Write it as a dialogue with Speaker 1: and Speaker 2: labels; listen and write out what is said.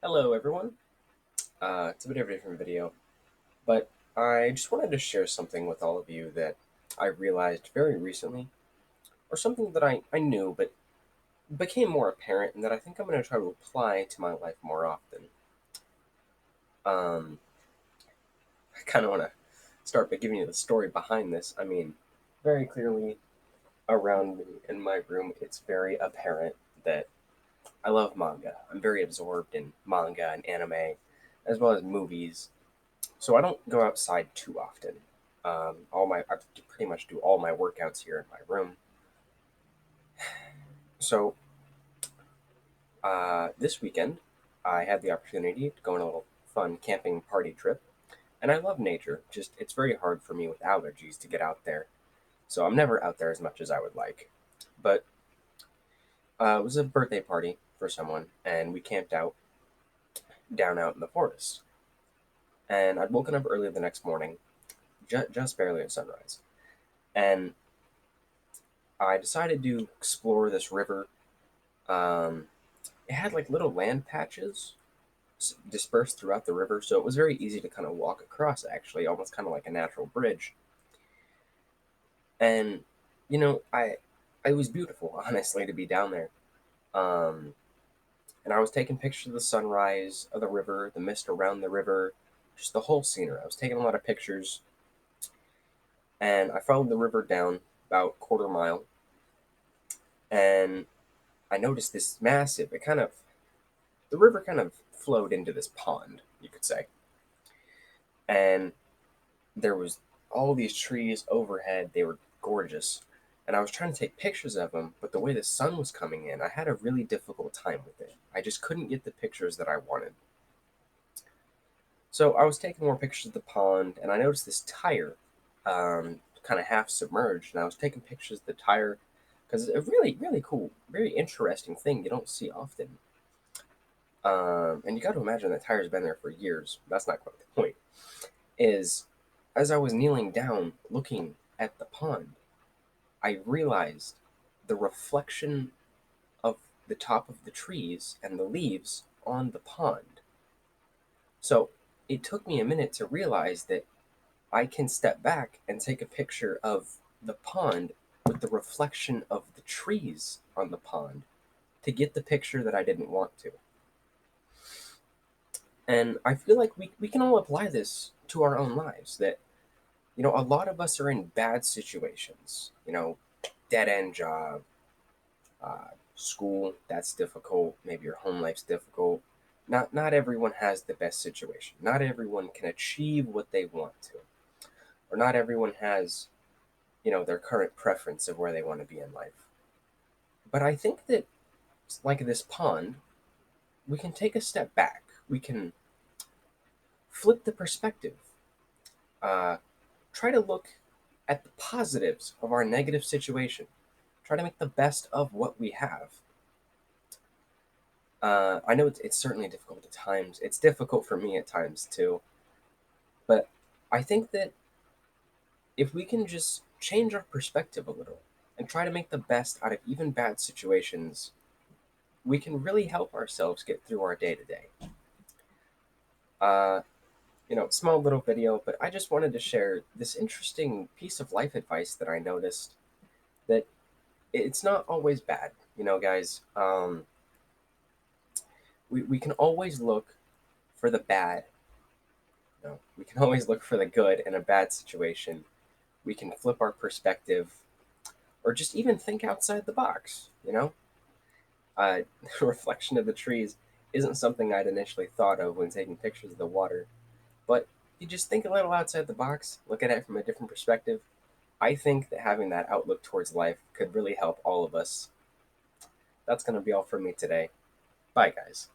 Speaker 1: Hello, everyone. It's a bit of a different video, but I just wanted to share something with all of you that I realized very recently, or something that I knew but became more apparent, and that I think I'm going to try to apply to my life more often. Um, I kind of want to start by giving you the story behind this. I mean, very clearly around me in my room, it's very apparent that I love manga. I'm very absorbed in manga and anime, as well as movies. So I don't go outside too often. I pretty much do all my workouts here in my room. So this weekend, I had the opportunity to go on a little fun camping party trip, and I love nature. Just it's very hard for me with allergies to get out there, so I'm never out there as much as I would like. But it was a birthday party for someone, and we camped out down out in the forest. And I'd woken up early the next morning, just barely at sunrise, and I decided to explore this river. Um, it had like little land patches dispersed throughout the river, so it was very easy to kind of walk across, actually, almost kind of like a natural bridge. And it was beautiful, honestly, to be down there. Um, and I was taking pictures of the sunrise, of the river, the mist around the river, just the whole scenery. I was taking a lot of pictures, and I followed the river down about quarter mile, and I noticed this massive. The river kind of flowed into this pond, you could say, and there was all these trees overhead. They were gorgeous, and I was trying to take pictures of them, but the way the sun was coming in, I had a really difficult time with it. I just couldn't get the pictures that I wanted. So I was taking more pictures of the pond, and I noticed this tire, kind of half submerged, and I was taking pictures of the tire because it's a really, really cool, very interesting thing you don't see often. And you got to imagine that tire's been there for years. That's not quite the point. Is as I was kneeling down looking at the pond, I realized the reflection of the top of the trees and the leaves on the pond. So it took me a minute to realize that I can step back and take a picture of the pond with the reflection of the trees on the pond to get the picture that I didn't want to. And I feel like we can all apply this to our own lives that, a lot of us are in bad situations, dead end job, school that's difficult, maybe your home life's difficult. Not everyone has the best situation. Not everyone can achieve what they want to, or not everyone has, their current preference of where they want to be in life. But I think that, like this pond, we can take a step back. We can flip the perspective. Uh, Try to look at the positives of our negative situation. Try to make the best of what we have. I know it's certainly difficult at times. It's difficult for me at times too. But I think that if we can just change our perspective a little and try to make the best out of even bad situations, we can really help ourselves get through our day to day. Small little video, but I just wanted to share this interesting piece of life advice that I noticed that it's not always bad, guys. We can always look for the bad. We can always look for the good in a bad situation. We can flip our perspective or just even think outside the box. The reflection of the trees isn't something I'd initially thought of when taking pictures of the water, but you just think a little outside the box, look at it from a different perspective. I think that having that outlook towards life could really help all of us. That's going to be all for me today. Bye, guys.